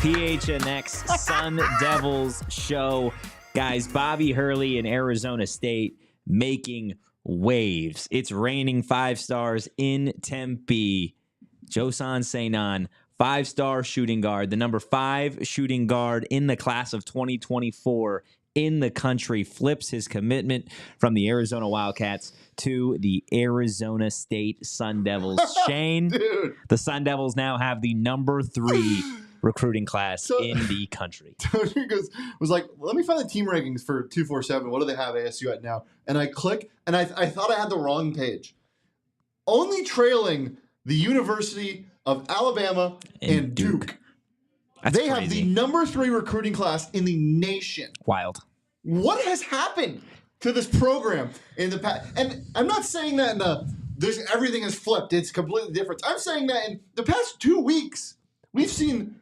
PHNX Sun Devils show. Guys, Bobby Hurley in Arizona State making waves. It's raining 5 stars in Tempe. Joson Sanon, 5-star shooting guard, the number 5 shooting guard in the class of 2024 in the country, flips his commitment from the Arizona Wildcats to the Arizona State Sun Devils. Shane, Dude. The Sun Devils now have the number 3 recruiting class in the country. Totri was like, let me find the team rankings for 247. What do they have ASU at now? And I click, and I thought I had the wrong page. Only trailing the University of Alabama and Duke. That's they crazy. have the number 3 recruiting class in the nation. Wild. What has happened to this program in the past? And I'm not saying that everything has flipped. It's completely different. I'm saying that in the past 2 weeks, we've seen,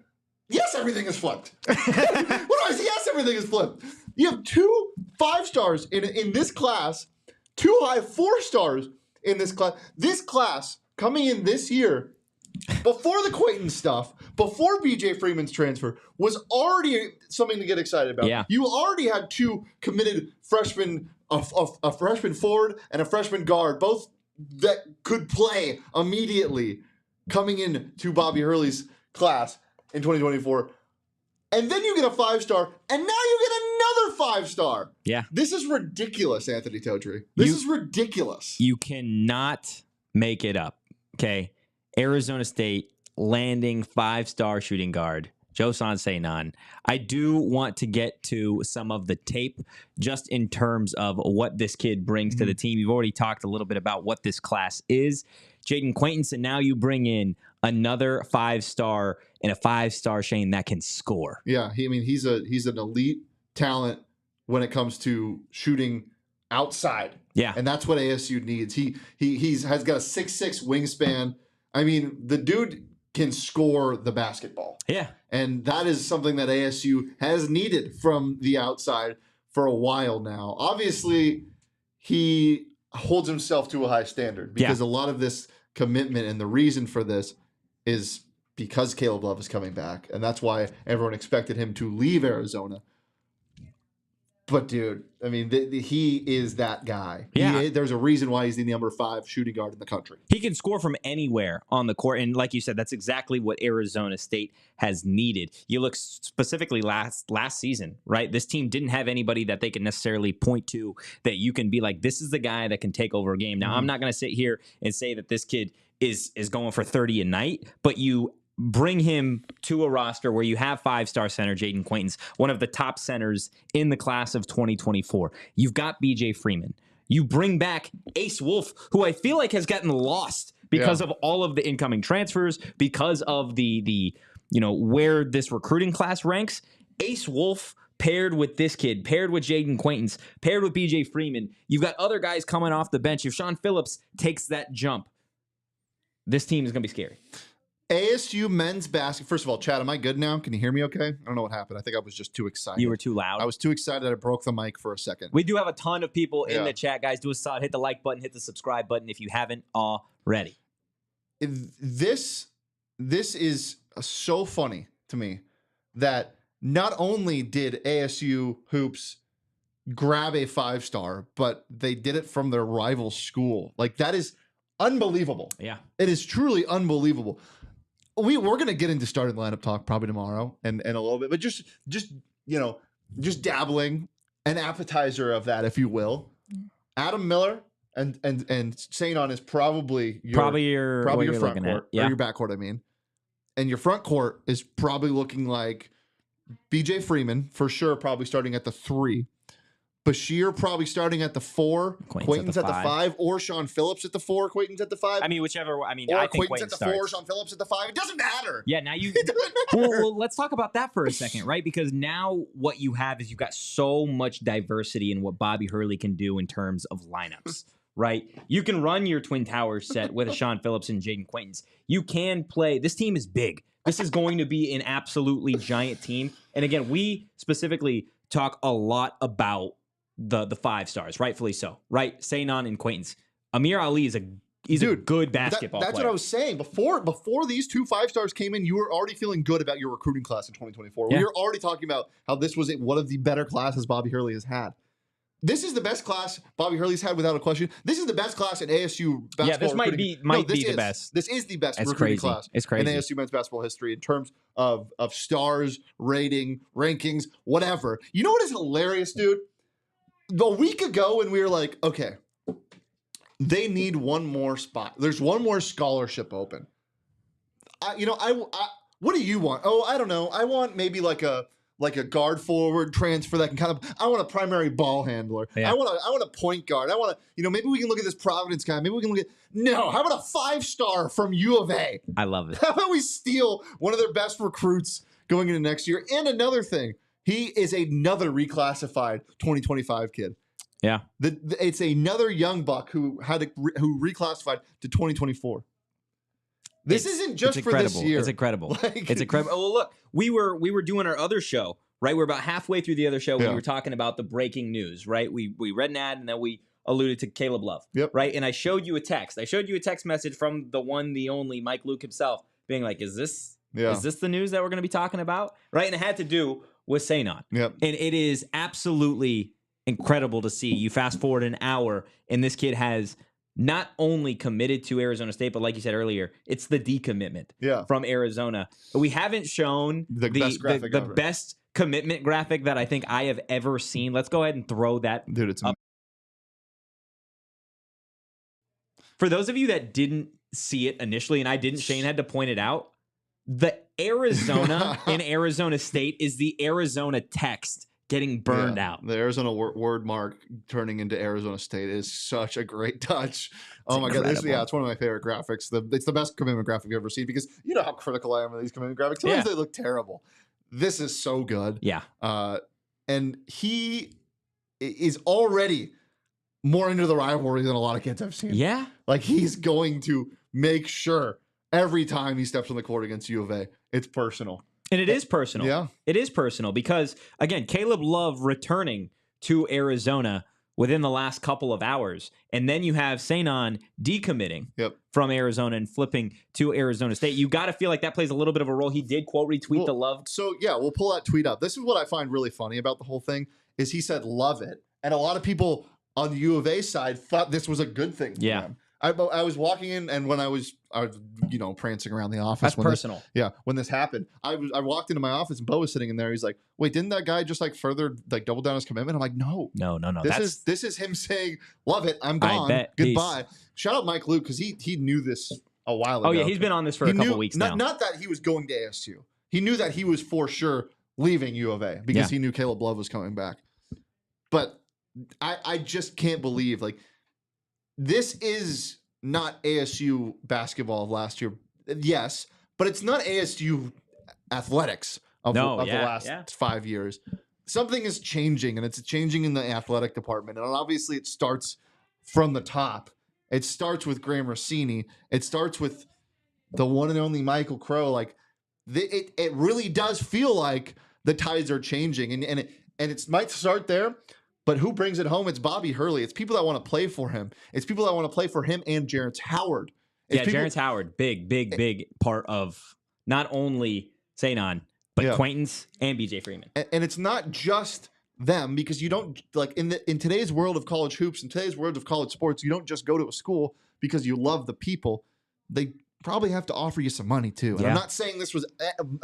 yes, everything has flipped. What do I say? Yes, everything has flipped. You have 2 5-stars in this class, 2 high 4-stars in this class. This class coming in this year, before the Quaintance stuff, before BJ Freeman's transfer, was already something to get excited about. Yeah. You already had 2 committed freshmen, a freshman forward and a freshman guard, both that could play immediately coming in to Bobby Hurley's class in 2024. And then you get a 5-star, and now you get another 5-star. Yeah. This is ridiculous, Anthony Totri. This is ridiculous. You cannot make it up, okay? Arizona State landing 5-star shooting guard, Joson Sanon. I do want to get to some of the tape just in terms of what this kid brings to the team. You've already talked a little bit about what this class is. Jayden Quaintance, and now you bring in another 5-star and a 5-star Shane that can score. Yeah, he's an elite talent when it comes to shooting outside. Yeah. And that's what ASU needs. He has got a 6'6" wingspan. I mean, the dude can score the basketball. Yeah. And that is something that ASU has needed from the outside for a while now. Obviously, he holds himself to a high standard because a lot of this commitment and the reason for this is because Caleb Love is coming back. And that's why everyone expected him to leave Arizona. But, dude, I mean, he is that guy. Yeah. There's a reason why he's the number 5 shooting guard in the country. He can score from anywhere on the court. And like you said, that's exactly what Arizona State has needed. You look specifically last season, right? This team didn't have anybody that they could necessarily point to that you can be like, this is the guy that can take over a game. Now, I'm not going to sit here and say that this kid is going for 30 a night, but you bring him to a roster where you have 5-star center Jayden Quaintance, one of the top centers in the class of 2024. You've got BJ Freeman. You bring back Ace Wolf, who I feel like has gotten lost because of all of the incoming transfers, because of the where this recruiting class ranks. Ace Wolf paired with this kid, paired with Jayden Quaintance, paired with BJ Freeman. You've got other guys coming off the bench. If Sean Phillips takes that jump, this team is going to be scary. ASU men's basketball. First of all, Chad, am I good now? Can you hear me okay? I don't know what happened. I think I was just too excited. You were too loud. I was too excited that I broke the mic for a second. We do have a ton of people in the chat, guys. Do a solid. Hit the like button. Hit the subscribe button if you haven't already. This is so funny to me that not only did ASU hoops grab a 5-star, but they did it from their rival school. Like, that is unbelievable. Yeah. It is truly unbelievable. We're going to get into starting lineup talk probably tomorrow and a little bit, but just dabbling, an appetizer of that, if you will. Adam Miller and Sanon is probably your front court, or your back court, I mean. And your front court is probably looking like BJ Freeman, for sure, probably starting at the 3. Bashir probably starting at the 4, Quaintance at the 5, or Sean Phillips at the 4, Quaintance at the 5. I mean, whichever. I mean, or I think Quaintance at the 4, Sean Phillips at the 5. It doesn't matter. Yeah, now you. It doesn't matter. Well, let's talk about that for a second, right? Because now what you have is you've got so much diversity in what Bobby Hurley can do in terms of lineups, right? You can run your Twin Towers set with a Sean Phillips and Jayden Quaintance. You can play. This team is big. This is going to be an absolutely giant team. And again, we specifically talk a lot about the 5 stars, rightfully so, right? Sanon and Quaintance. Amir Ali is a good basketball that's player. what I was saying. Before these 2 5-stars came in, you were already feeling good about your recruiting class in 2024. Yeah. We were already talking about how this was one of the better classes Bobby Hurley has had. This is the best class Bobby Hurley's had without a question. This is the best class in ASU basketball. Yeah, this might be the best. This is the best It's recruiting crazy. class It's crazy. in ASU men's basketball history in terms of stars, rating, rankings, whatever. You know what is hilarious, dude? A week ago when we were like, okay, they need one more spot. There's one more scholarship open. What do you want? Oh, I don't know. I want maybe like a guard forward transfer that can I want a primary ball handler. Yeah. I want a point guard. I want to, maybe we can look at this Providence guy. Maybe we can look at, no, how about a 5-star from U of A? I love it. How about we steal one of their best recruits going into next year? And another thing, he is another reclassified 2025 kid. Yeah. It's another young buck who reclassified to 2024. This isn't just for this year. It's incredible. It's incredible. Oh, look, we were doing our other show, right? We're about halfway through the other show when we were talking about the breaking news, right? We read an ad and then we alluded to Caleb Love, right? And I showed you a text. I showed you a text message from the one, the only Mike Luke himself, being like, "Is this the news that we're going to be talking about?" Right? And it had to do with Sanon. Yep. And it is absolutely incredible to see. You fast forward an hour, and this kid has not only committed to Arizona State, but like you said earlier, it's the decommitment from Arizona. We haven't shown the best commitment graphic that I think I have ever seen. Let's go ahead and throw that. Dude, it's up. For those of you that didn't see it initially, and I didn't, Shane had to point it out, the Arizona in Arizona State is the Arizona text getting burned out. The Arizona word mark turning into Arizona State is such a great touch. Oh my God. It's one of my favorite graphics. It's the best commitment graphic you've ever seen because you know how critical I am of these commitment graphics. Sometimes they look terrible. This is so good. Yeah. And he is already more into the rivalry than a lot of kids I've seen. Yeah. Like he's going to make sure every time he steps on the court against U of A, it's personal. And it is personal. Yeah. It is personal because, again, Caleb Love returning to Arizona within the last couple of hours. And then you have Sanon decommitting from Arizona and flipping to Arizona State. You got to feel like that plays a little bit of a role. He did quote retweet the Love. So, we'll pull that tweet up. This is what I find really funny about the whole thing is he said, love it. And a lot of people on the U of A side thought this was a good thing for them. I was walking in, and when I was prancing around the office. That's personal. When this happened, I walked into my office and Bo was sitting in there. He's like, "Wait, didn't that guy just further double down his commitment?" I'm like, "No. This is him saying, love it, I'm gone, goodbye." Peace. Shout out Mike Luke because he knew this a while ago. Oh yeah, he's been on this for a couple weeks now. Not that he was going to ASU. He knew that he was for sure leaving U of A because he knew Caleb Love was coming back. But I just can't believe this is not ASU basketball of last year. Yes, but it's not ASU athletics of the last 5 years. Something is changing, and it's changing in the athletic department. And obviously it starts from the top. It starts with Graham Rossini. It starts with the one and only Michael Crow. It really does feel like the tides are changing. And it might start there. But who brings it home? It's Bobby Hurley. It's people that want to play for him. It's people that want to play for him and Jarence Howard. Jarence Howard, big part of not only Sanon, but Quaintance and BJ Freeman. And it's not just them because you don't in today's world of college hoops, in today's world of college sports, you don't just go to a school because you love the people. They probably have to offer you some money too. And I'm not saying this was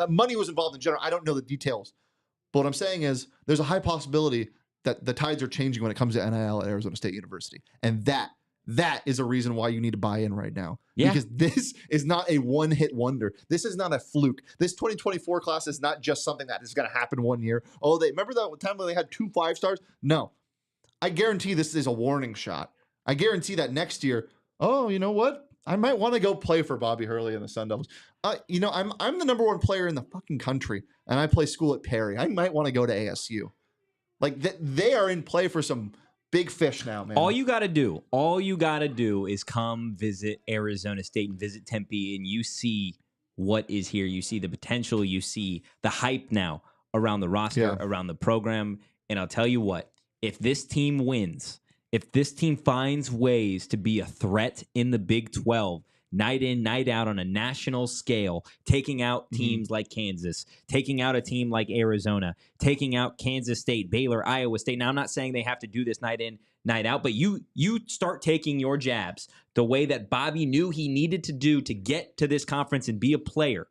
money was involved in general. I don't know the details. But what I'm saying is there's a high possibility that the tides are changing when it comes to NIL at Arizona State University. And that is a reason why you need to buy in right now. Yeah. Because this is not a one-hit wonder. This is not a fluke. This 2024 class is not just something that is going to happen one year. Oh, remember that time when they had 2 5-stars? No. I guarantee this is a warning shot. I guarantee that next year, oh, you know what? I might want to go play for Bobby Hurley and the Sun Devils. You know, I'm the number one player in the fucking country, and I play school at Perry. I might want to go to ASU. Like they are in play for some big fish now, man. All you got to do is come visit Arizona State and visit Tempe, and you see what is here. You see the potential. You see the hype now around the roster, around the program. And I'll tell you what, if this team wins, if this team finds ways to be a threat in the Big 12, night in, night out on a national scale, taking out teams like Kansas, taking out a team like Arizona, taking out Kansas State, Baylor, Iowa State. Now, I'm not saying they have to do this night in, night out, but you start taking your jabs the way that Bobby knew he needed to do to get to this conference and be a player.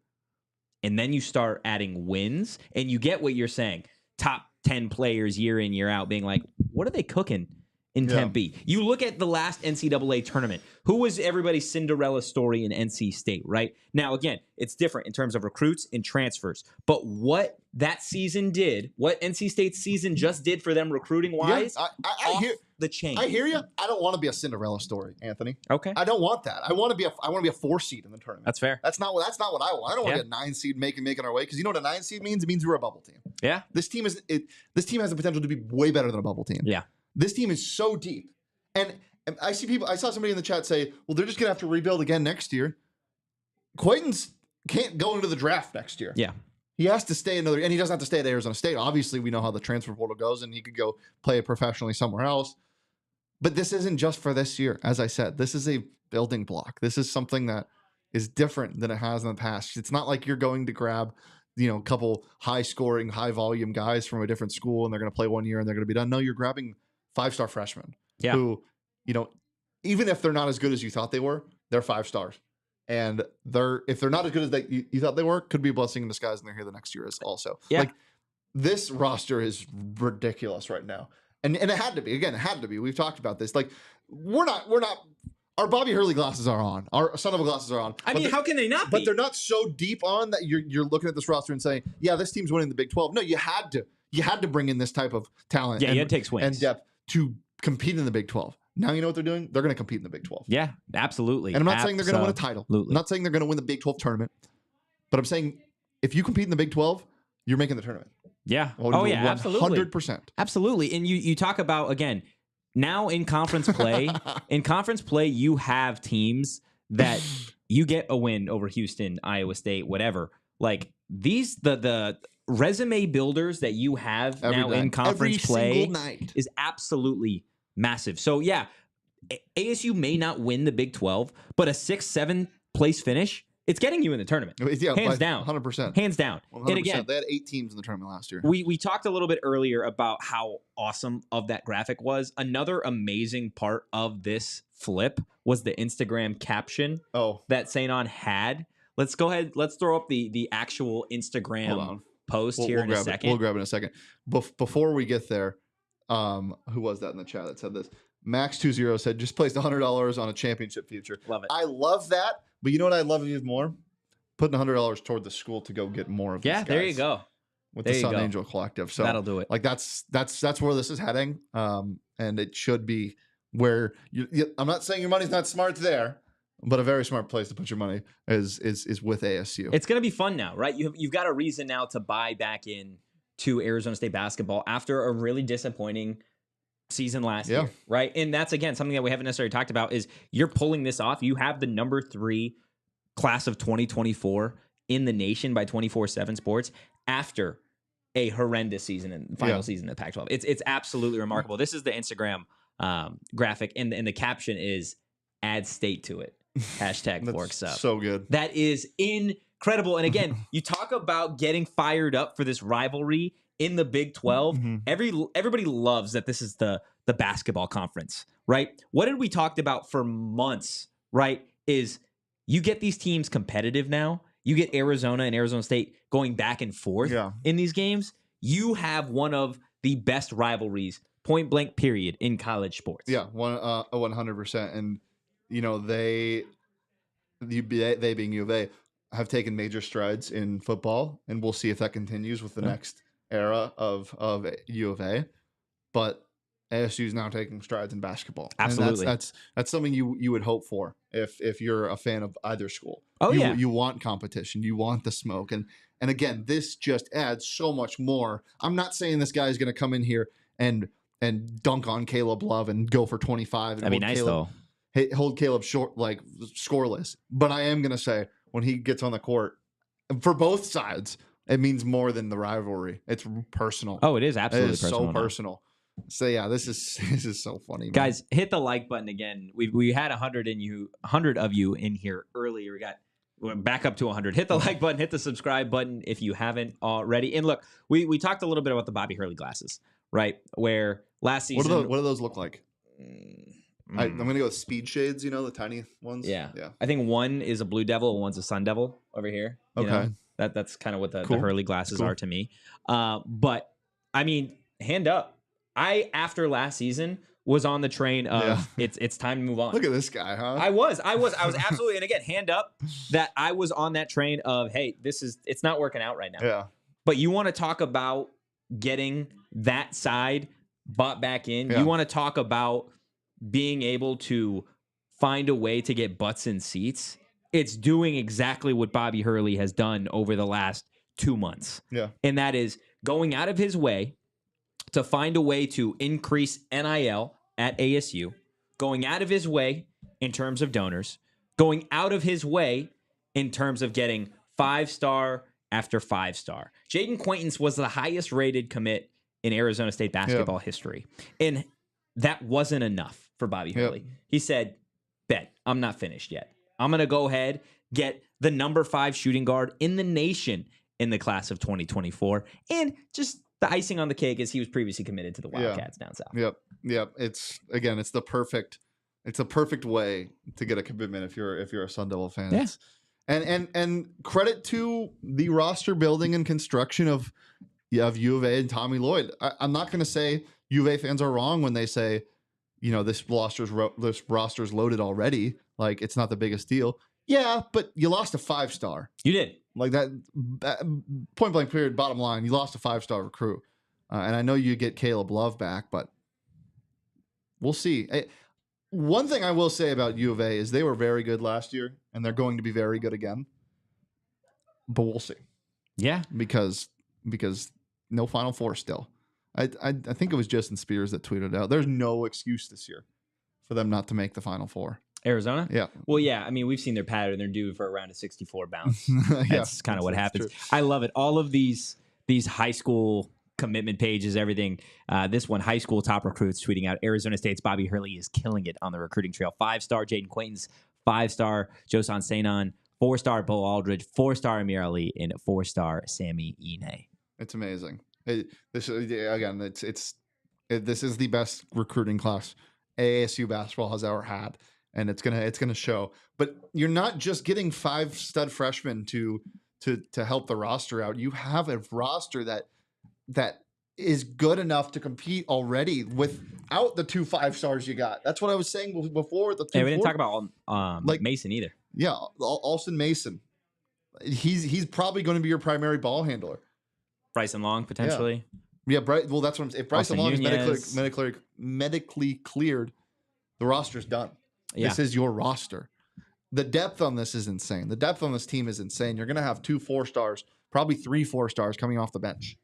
And then you start adding wins, and you get what you're saying. Top 10 players year in, year out being like, what are they cooking in Tempe? You look at the last NCAA tournament. Who was everybody's Cinderella story in NC State, right? Now, again, it's different in terms of recruits and transfers. But what that season did, what NC State's season just did for them recruiting-wise, I hear the chain. I hear you. I don't want to be a Cinderella story, Anthony. Okay. I don't want that. I want to be a 4 seed in the tournament. That's fair. That's not what I want. I don't want to be a 9 seed making our way, because you know what a 9 seed means? It means we're a bubble team. Yeah. This team has the potential to be way better than a bubble team. Yeah. This team is so deep. And I saw somebody in the chat say, well, they're just going to have to rebuild again next year. Quaintance can't go into the draft next year. Yeah. He has to stay and he doesn't have to stay at Arizona State. Obviously, we know how the transfer portal goes, and he could go play professionally somewhere else. But this isn't just for this year. As I said, this is a building block. This is something that is different than it has in the past. It's not like you're going to grab, a couple high-scoring, high-volume guys from a different school, and they're going to play 1 year and they're going to be done. No, you're grabbing 5-star freshmen who, even if they're not as good as you thought they were, they're 5 stars. And if they're not as good as you thought they were, could be a blessing in disguise, and they're here the next year also. Yeah. Like, this roster is ridiculous right now. And it had to be. Again, it had to be. We've talked about this. Like, we're not our Bobby Hurley glasses are on. Our Sun Devil glasses are on. I mean, how can they not be? But they're not so deep on that you're looking at this roster and saying, yeah, this team's winning the Big 12. No, you had to bring in this type of talent. Yeah, you had to take swings and depth to compete in the Big 12. Now you know what they're doing? They're going to compete in the Big 12. Yeah, absolutely. And I'm not saying they're going to win a title. I'm not saying they're going to win the Big 12 tournament. But I'm saying if you compete in the Big 12, you're making the tournament. Yeah. Absolutely. 100%. Absolutely. And you talk about, again, now in conference play, you have teams that you get a win over Houston, Iowa State, whatever. Like the resume builders that you have now in conference play is absolutely massive. So yeah, ASU may not win the Big 12, but a 6-7 place finish, it's getting you in the tournament. Yeah, hands down. 100%. Hands down. 100%. And again, they had 8 teams in the tournament last year. We talked a little bit earlier about how awesome of that graphic was. Another amazing part of this flip was the Instagram caption that Sanon had. Let's go ahead. Let's throw up the actual Instagram post in a second. We'll grab it in a second. Before we get there, who was that in the chat that said this? Max20 said, just placed $100 on a championship future. Love it. I love that. But you know what I love even more? Putting $100 toward the school to go get more of these guys. Yeah, there you go. With the Sun Angel Collective. So that'll do it. Like that's where this is heading. And it should be where I'm not saying your money's not smart there, but a very smart place to put your money is with ASU. It's going to be fun now, right? You've got a reason now to buy back in to Arizona State basketball after a really disappointing season last year, right? And that's, again, something that we haven't necessarily talked about is you're pulling this off. You have the number 3 class of 2024 in the nation by 24/7 Sports after a horrendous season and final season of Pac-12. It's absolutely remarkable. This is the Instagram graphic, and the caption is "Add state to it." Hashtag Forks Up. So good. That is incredible. And again, you talk about getting fired up for this rivalry in the Big 12. Everybody loves that this is the basketball conference, right? What did we talked about for months, right? Is you get these teams competitive now. You get Arizona and Arizona State going back and forth in these games. You have one of the best rivalries, point blank period, in college sports. Yeah, 100%. And they being U of A have taken major strides in football, and we'll see if that continues with the next era of U of A. But ASU is now taking strides in basketball. Absolutely. And that's something you would hope for if you're a fan of either school. Oh, yeah. You want competition. You want the smoke. And again, this just adds so much more. I'm not saying this guy is going to come in here and dunk on Caleb Love and go for 25. And That'd be nice, though. Hold Caleb short, like scoreless. But I am going to say when he gets on the court, for both sides, it means more than the rivalry. It's personal. Oh, it is absolutely it is personal. so personal. So yeah, this is so funny, man. Guys, hit the like button again. We had 100 of you in here earlier. We're back up to 100. Hit the like button, hit the subscribe button if you haven't already. And look, we talked a little bit about the Bobby Hurley glasses, right? Where last season, what do those look like? I'm gonna go with speed shades. The tiny ones. Yeah. I think one is a Blue Devil and one's a Sun Devil over here. Okay, that's kind of what the Hurley glasses are to me. But I mean, hand up. After last season was on the train of it's time to move on. Look at this guy, huh? I was absolutely, and again, hand up that I was on that train of, hey, it's not working out right now. Yeah. But you want to talk about getting that side bought back in. Yeah. You want to talk about being able to find a way to get butts in seats. It's doing exactly what Bobby Hurley has done over the last 2 months. Yeah. And that is going out of his way to find a way to increase NIL at ASU, going out of his way in terms of donors, going out of his way in terms of getting 5-star after 5-star. Jayden Quaintance was the highest rated commit in Arizona State basketball history. And that wasn't enough for Bobby Hurley. He said, bet, I'm not finished yet. I'm going to go ahead, get the number 5 shooting guard in the nation in the class of 2024, and just the icing on the cake is he was previously committed to the Wildcats down south. Yep. It's the perfect way to get a commitment if you're a Sun Devil fan. Yeah. And credit to the roster building and construction of U of A and Tommy Lloyd. I'm not going to say U of A fans are wrong when they say, this roster's loaded already. Like, it's not the biggest deal. Yeah, but you lost a 5-star. You did. Like that point blank period, bottom line, you lost a 5-star recruit. And I know you get Caleb Love back, but we'll see. One thing I will say about U of A is they were very good last year, and they're going to be very good again. But we'll see. Yeah. Because no Final Four still. I think it was Joson Spears that tweeted out, there's no excuse this year for them not to make the Final Four. Arizona? Yeah. Well, yeah. I mean, we've seen their pattern. They're due for around a 64 bounce. That's kind of what happens. True. I love it. All of these high school commitment pages, everything. This one, high school top recruits tweeting out Arizona State's Bobby Hurley is killing it on the recruiting trail. 5-star Jayden Quaintance, 5-star Joson Sanon, 4-star Bo Aldridge, 4-star Amir Ali, and 4-star Sammy Ine. It's amazing. This is the best recruiting class ASU basketball has ever had. And it's gonna show. But you're not just getting 5 stud freshmen to help the roster out. You have a roster that is good enough to compete already without the 2 5-stars you got. That's what I was saying before. We didn't talk about Mason either. Yeah, Alston Mason. He's probably going to be your primary ball handler. Bryson Long potentially. Yeah, well, that's what I'm saying. If Bryson Long is medically cleared, the roster's done. Yeah. This is your roster. The depth on this is insane. The depth on this team is insane. You're going to have 2 4-stars, probably 3 4-stars coming off the bench.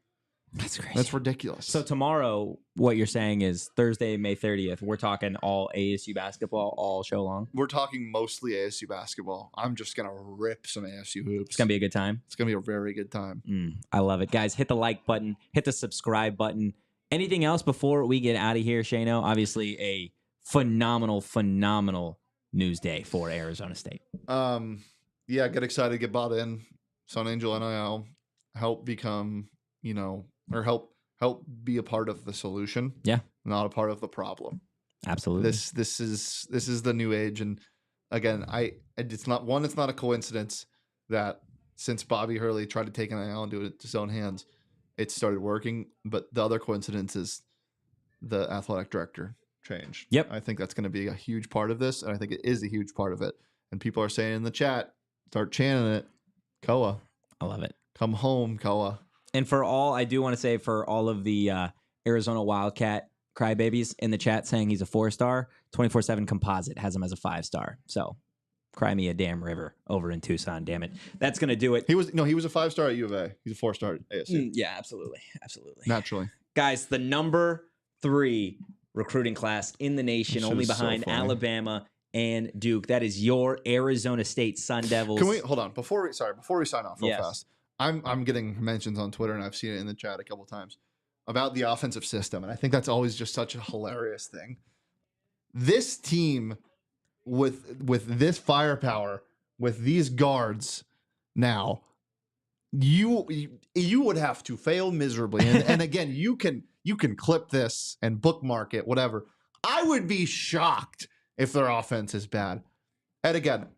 That's crazy. That's ridiculous. So tomorrow, what you're saying is Thursday, May 30th, we're talking all ASU basketball all show long? We're talking mostly ASU basketball. I'm just going to rip some ASU hoops. It's going to be a good time? It's going to be a very good time. I love it. Guys, hit the like button. Hit the subscribe button. Anything else before we get out of here, Shano? Obviously, a phenomenal news day for Arizona State. Get excited, get bought in. Sun Angel NIL, help become, or help be a part of the solution. Yeah. Not a part of the problem. Absolutely. This is the new age. And again, it's not a coincidence that since Bobby Hurley tried to take NIL and do it into his own hands, it started working. But the other coincidence is the athletic director change. Yep. I think that's going to be a huge part of this, and I think it is a huge part of it. And people are saying in the chat, start chanting it. Koa. I love it. Come home, Koa. And I do want to say for all of the Arizona Wildcat crybabies in the chat saying he's a 4-star. 24/7 Composite has him as a 5-star. So cry me a damn river over in Tucson. Damn it. That's gonna do it. He was a 5-star at U of A. He's a 4-star at ASU. Yeah, absolutely. Naturally. Guys, the number 3 recruiting class in the nation, only behind Alabama and Duke. That is your Arizona State Sun Devils. Can we hold on before we sign off real fast? I'm getting mentions on Twitter, and I've seen it in the chat a couple times about the offensive system, and I think that's always just such a hilarious thing. This team with this firepower, with these guards, now you would have to fail miserably. And again, you can clip this and bookmark it, whatever. I would be shocked if their offense is bad. And again,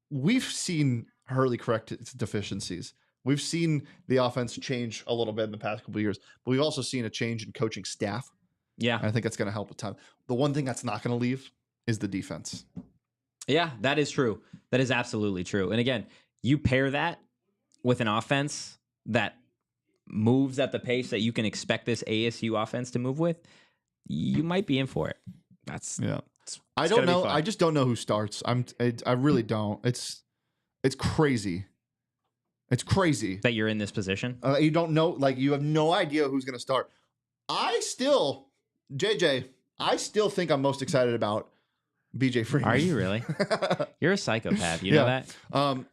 we've seen Hurley correct its deficiencies. We've seen the offense change a little bit in the past couple of years, but we've also seen a change in coaching staff. Yeah. And I think that's going to help a ton. The one thing that's not going to leave is the defense. Yeah, that is true. That is absolutely true. And again, you pair that with an offense that moves at the pace that you can expect this ASU offense to move with, you might be in for it. I don't know. I just don't know who starts. I really don't. It's crazy. It's crazy that you're in this position. You don't know. Like, you have no idea who's going to start. I still think I'm most excited about BJ Freeman. Are you really? You're a psychopath. You know that?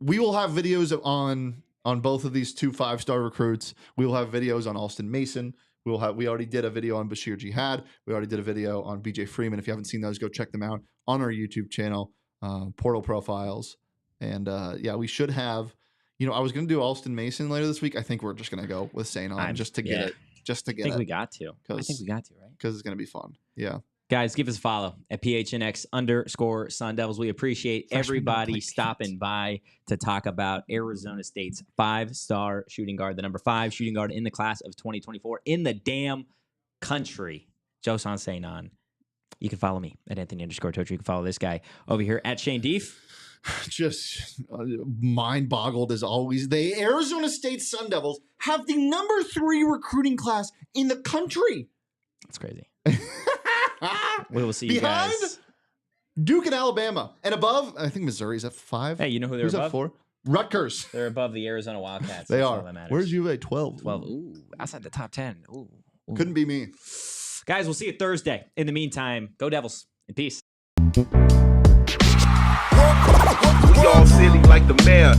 We will have videos on both of these 2 5-star recruits. We will have videos on Alston Mason. We already did a video on Bashir Jihad. We already did a video on BJ Freeman. If you haven't seen those, go check them out on our YouTube channel, Portal Profiles. And we should have, I was going to do Alston Mason later this week. I think we're just going to go with Sanon just to get it. Just to get it. I think we got to, right? Because it's going to be fun. Yeah. Guys, give us a follow at PHNX _Sun Devils. We appreciate everybody stopping by to talk about Arizona State's 5-star shooting guard, the number 5 shooting guard in the class of 2024 in the damn country, Joson Sanon. You can follow me at Anthony _Totri. You can follow this guy over here at Shane Dief. Just mind boggled as always. The Arizona State Sun Devils have the number 3 recruiting class in the country. That's crazy. We will see you behind guys. Duke and Alabama. And above, I think Missouri's at 5. Hey, you know who they're Who's above? at 4? Rutgers. They're above the Arizona Wildcats. They That's are. all that matters. Where's U of A? 12. 12. Ooh, outside the top 10. Ooh. Couldn't be me. Guys, we'll see you Thursday. In the meantime, go Devils. In peace. We all silly like the mayor.